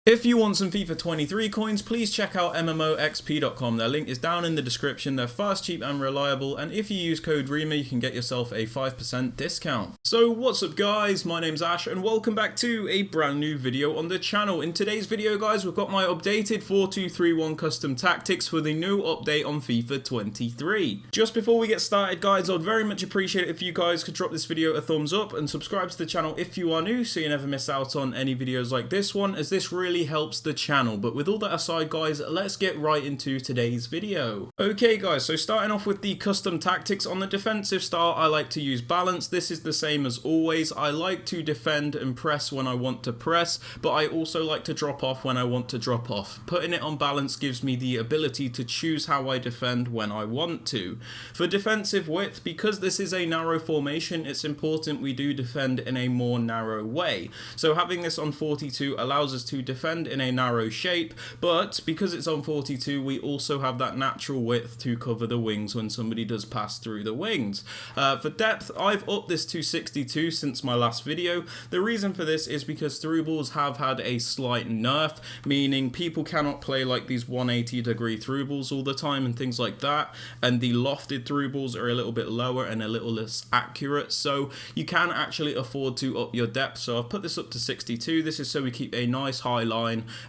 If you want some FIFA 23 coins, please check out MMOXP.com. Their link is down in the description. They're fast, cheap and reliable, and if you use code Rema you can get yourself a 5% discount. So what's up guys, my name's Ash and welcome back to a brand new video on the channel. In today's video guys, we've got my updated 4-2-3-1 custom tactics for the new update on FIFA 23. Just before we get started guys, I'd very much appreciate it if you guys could drop this video a thumbs up and subscribe to the channel if you are new so you never miss out on any videos like this one, as this really helps the channel. But with all that aside guys, let's get right into today's video. Okay guys, so starting off with the custom tactics. On the defensive style, I like to use balance. This is the same as always. I like to defend and press when I want to press, but I also like to drop off when I want to drop off. Putting it on balance gives me the ability to choose how I defend when I want to. For defensive width, because this is a narrow formation, it's important we do defend in a more narrow way. So having this on 42 allows us to defend in a narrow shape, but because it's on 42 we also have that natural width to cover the wings when somebody does pass through the wings. For depth, I've upped this to 62 since my last video. The reason for this is because through balls have had a slight nerf, meaning people cannot play like these 180-degree through balls all the time and things like that, and the lofted through balls are a little bit lower and a little less accurate, so you can actually afford to up your depth. So I've put this up to 62. This is so we keep a nice high line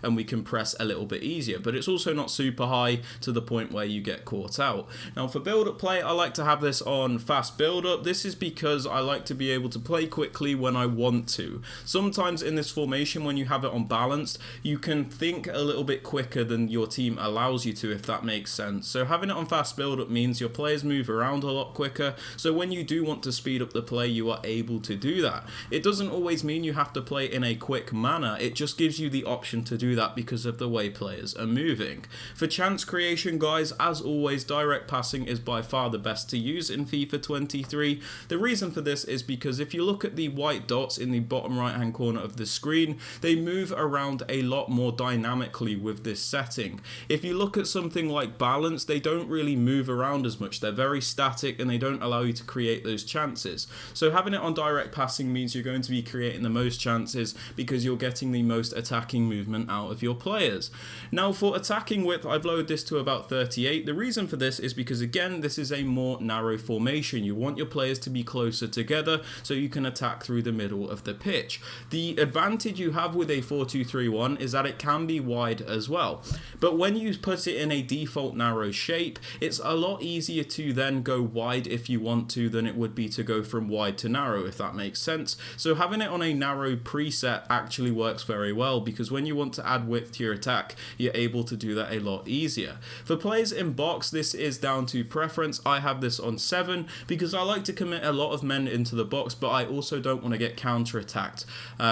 and we can press a little bit easier, but it's also not super high to the point where you get caught out. Now for build-up play, I like to have this on fast build-up. This is because I like to be able to play quickly when I want to. Sometimes in this formation, when you have it on balanced, you can think a little bit quicker than your team allows you to, if that makes sense. So having it on fast build-up means your players move around a lot quicker, so when you do want to speed up the play, you are able to do that. It doesn't always mean you have to play in a quick manner, it just gives you the option to do that because of the way players are moving. For chance creation guys, as always, direct passing is by far the best to use in FIFA 23. The reason for this is because if you look at the white dots in the bottom right hand corner of the screen, they move around a lot more dynamically with this setting. If you look at something like balance, they don't really move around as much. They're very static and they don't allow you to create those chances. So having it on direct passing means you're going to be creating the most chances because you're getting the most attacking movement out of your players. Now for attacking width, I've lowered this to about 38. The reason for this is because again, this is a more narrow formation. You want your players to be closer together so you can attack through the middle of the pitch. The advantage you have with a 4-2-3-1 is that it can be wide as well, but when you put it in a default narrow shape, it's a lot easier to then go wide if you want to than it would be to go from wide to narrow, if that makes sense. So having it on a narrow preset actually works very well, because when you want to add width to your attack, you're able to do that a lot easier. For players in box, this is down to preference. I have this on 7 because I like to commit a lot of men into the box, but I also don't want to get counter attacked.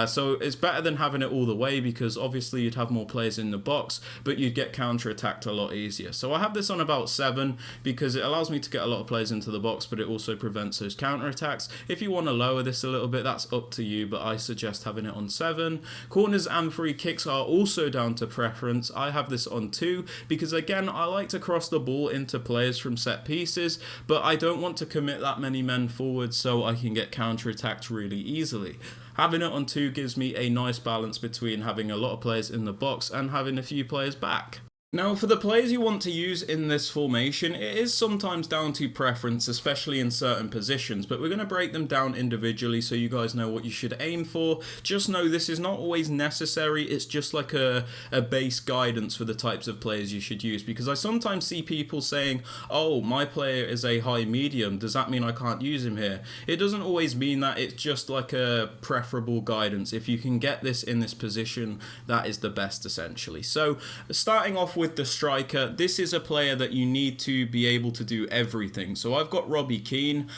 So it's better than having it all the way, because obviously you'd have more players in the box, but you'd get counter attacked a lot easier. So I have this on about 7 because it allows me to get a lot of players into the box, but it also prevents those counter attacks. If you want to lower this a little bit, that's up to you, but I suggest having it on 7. Corners and free kicks are also down to preference. I have this on 2 because again, I like to cross the ball into players from set pieces, but I don't want to commit that many men forward so I can get counter attacked really easily. Having it on 2 gives me a nice balance between having a lot of players in the box and having a few players back. Now for the players you want to use in this formation, it is sometimes down to preference, especially in certain positions, but we're going to break them down individually so you guys know what you should aim for. Just know this is not always necessary, it's just like a base guidance for the types of players you should use, because I sometimes see people saying, oh, my player is a high medium, does that mean I can't use him here? It doesn't always mean that, it's just like a preferable guidance. If you can get this in this position, that is the best essentially. So starting off with the striker, this is a player that you need to be able to do everything. So I've got Robbie Keane,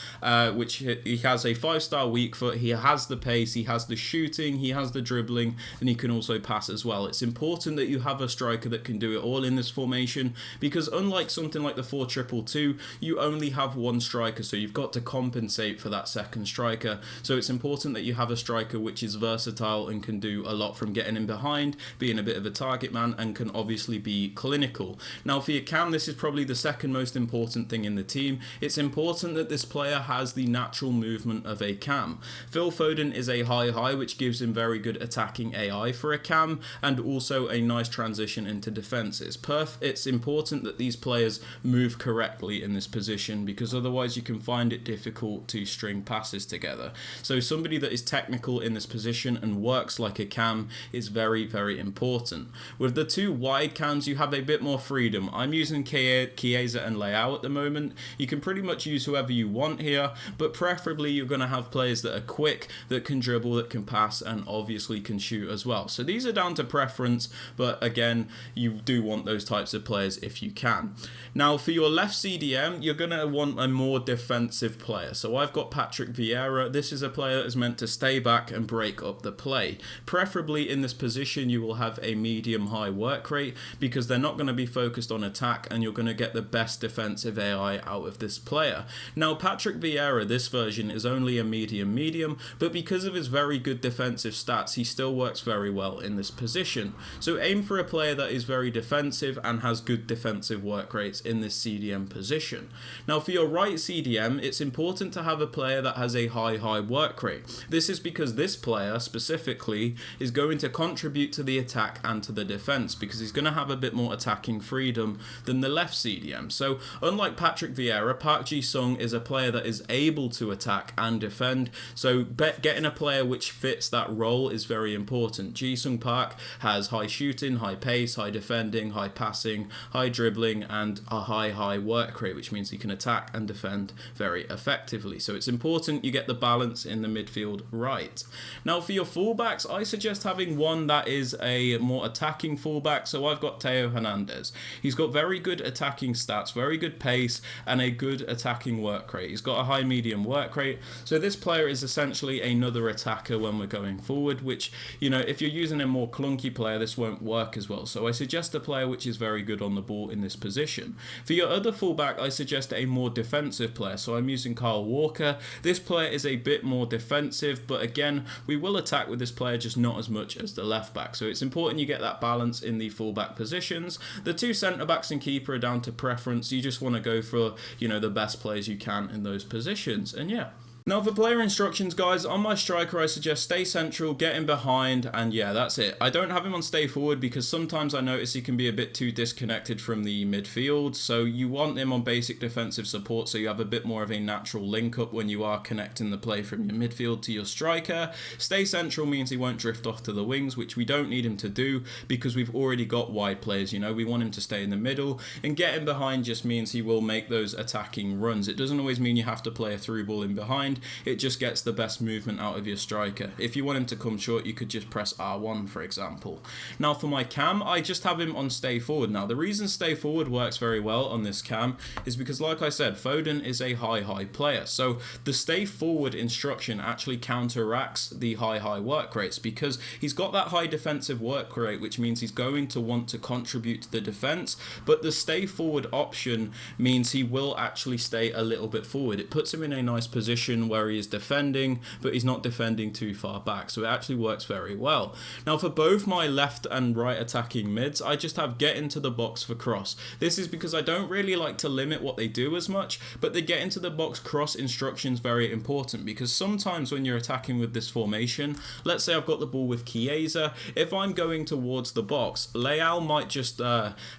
which he has a 5-star weak foot, he has the pace, he has the shooting, he has the dribbling, and he can also pass as well. It's important that you have a striker that can do it all in this formation, because unlike something like the 4-2-2, you only have one striker, so you've got to compensate for that second striker. So it's important that you have a striker which is versatile and can do a lot, from getting in behind, being a bit of a target man, and can obviously be clinical. Now for your cam, this is probably the second most important thing in the team. It's important that this player has the natural movement of a cam. Phil Foden is a high, which gives him very good attacking AI for a cam, and also a nice transition into defense. It's important that these players move correctly in this position, because otherwise you can find it difficult to string passes together. So somebody that is technical in this position and works like a cam is very, very important. With the two wide cams, you have a bit more freedom. I'm using Chiesa and Leao at the moment. You can pretty much use whoever you want here, but preferably you're going to have players that are quick, that can dribble, that can pass, and obviously can shoot as well. So these are down to preference, but again, you do want those types of players if you can. Now for your left CDM, you're going to want a more defensive player. So I've got Patrick Vieira. This is a player that is meant to stay back and break up the play. Preferably in this position, you will have a medium-high work rate, because they're not going to be focused on attack, and you're going to get the best defensive AI out of this player. Now Patrick Vieira, this version, is only a medium, but because of his very good defensive stats, he still works very well in this position. So aim for a player that is very defensive and has good defensive work rates in this CDM position. Now for your right CDM, it's important to have a player that has a high work rate. This is because this player specifically is going to contribute to the attack and to the defense, because he's going to have a bit more attacking freedom than the left CDM. So unlike Patrick Vieira, Park Ji-sung is a player that is able to attack and defend, so getting a player which fits that role is very important. Ji-sung Park has high shooting, high pace, high defending, high passing, high dribbling, and a high work rate, which means he can attack and defend very effectively. So it's important you get the balance in the midfield right. Now for your fullbacks, I suggest having one that is a more attacking fullback. So I've got Theo Hernandez. He's got very good attacking stats, very good pace, and a good attacking work rate. He's got a high medium work rate. So this player is essentially another attacker when we're going forward, which, you know, if you're using a more clunky player, this won't work as well. So I suggest a player which is very good on the ball in this position. For your other fullback, I suggest a more defensive player. So I'm using Kyle Walker. This player is a bit more defensive, but again, we will attack with this player, just not as much as the left back. So it's important you get that balance in the fullback positions. The two centre backs and keeper are down to preference. You just want to go for, you know, the best players you can in those positions. And yeah. Now for player instructions, guys, on my striker I suggest stay central, get in behind, and yeah, that's it. I don't have him on stay forward because sometimes I notice he can be a bit too disconnected from the midfield, so you want him on basic defensive support so you have a bit more of a natural link up when you are connecting the play from your midfield to your striker. Stay central means he won't drift off to the wings, which we don't need him to do because we've already got wide players, you know, we want him to stay in the middle, and get in behind just means he will make those attacking runs. It doesn't always mean you have to play a through ball in behind. It just gets the best movement out of your striker. If you want him to come short, you could just press R1, for example. Now for my cam, I just have him on stay forward. Now the reason stay forward works very well on this cam is because, like I said, Foden is a high player. So the stay forward instruction actually counteracts the high work rates because he's got that high defensive work rate, which means he's going to want to contribute to the defense. But the stay forward option means he will actually stay a little bit forward. It puts him in a nice position where he is defending, but he's not defending too far back, so it actually works very well. Now for both my left and right attacking mids, I just have get into the box for cross. This is because I don't really like to limit what they do as much, but the get into the box cross instruction is very important because sometimes when you're attacking with this formation, let's say I've got the ball with Chiesa, if I'm going towards the box, Leao might just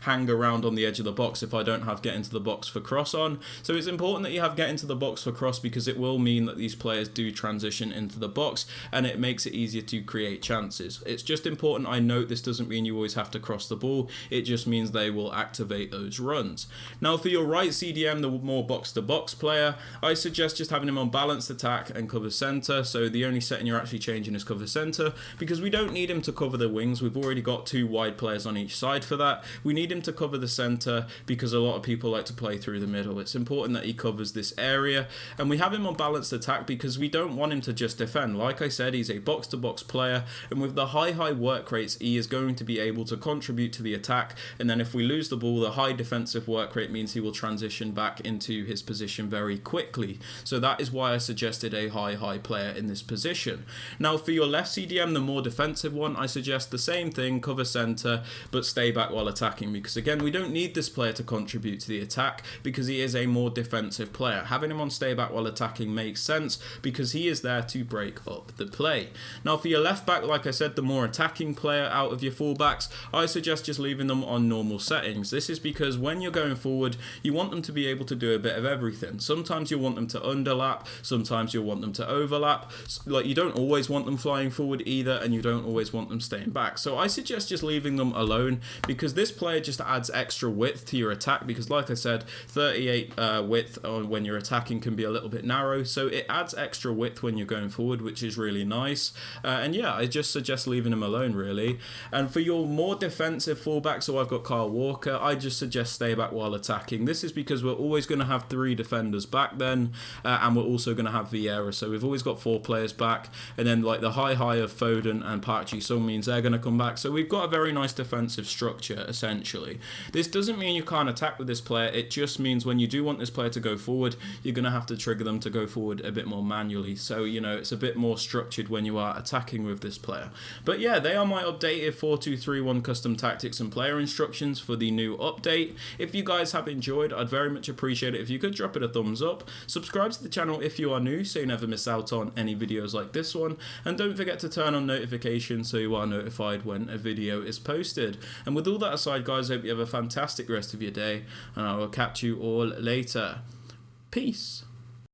hang around on the edge of the box if I don't have get into the box for cross on. So it's important that you have get into the box for cross because it will mean that these players do transition into the box and it makes it easier to create chances. It's just important I note this doesn't mean you always have to cross the ball, it just means they will activate those runs. Now for your right CDM, the more box to box player, I suggest just having him on balanced attack and cover centre. So the only setting you're actually changing is cover centre because we don't need him to cover the wings. We've already got two wide players on each side for that. We need him to cover the centre because a lot of people like to play through the middle. It's important that he covers this area, and we have him on balanced balanced attack because we don't want him to just defend. Like I said, he's a box-to-box player, and with the high work rates, he is going to be able to contribute to the attack, and then if we lose the ball, the high defensive work rate means he will transition back into his position very quickly. So that is why I suggested a high player in this position. Now for your left CDM, the more defensive one, I suggest the same thing, cover center, but stay back while attacking, because again, we don't need this player to contribute to the attack because he is a more defensive player. Having him on stay back while attacking makes sense because he is there to break up the play. Now for your left back, like I said, the more attacking player out of your fullbacks, I suggest just leaving them on normal settings. This is because when you're going forward, you want them to be able to do a bit of everything. Sometimes you want them to underlap, sometimes you'll want them to overlap. Like, you don't always want them flying forward either, and you don't always want them staying back. So I suggest just leaving them alone because this player just adds extra width to your attack, because like I said, 38 width when you're attacking can be a little bit narrow, so it adds extra width when you're going forward, which is really nice. And yeah, I just suggest leaving him alone really. And for your more defensive fullback, so I've got Kyle Walker, I just suggest stay back while attacking. This is because we're always going to have 3 defenders back then, and we're also going to have Vieira, so we've always got 4 players back, and then like the high of Foden and Park Ji-sung means they're going to come back, so we've got a very nice defensive structure essentially. This doesn't mean you can't attack with this player, it just means when you do want this player to go forward, you're going to have to trigger them to go forward a bit more manually, so you know, it's a bit more structured when you are attacking with this player. But yeah, they are my updated 4-2-3-1 custom tactics and player instructions for the new update. If you guys have enjoyed, I'd very much appreciate it if you could drop it a thumbs up, subscribe to the channel if you are new so you never miss out on any videos like this one, and don't forget to turn on notifications so you are notified when a video is posted. And with all that aside guys, I hope you have a fantastic rest of your day, and I will catch you all later. Peace.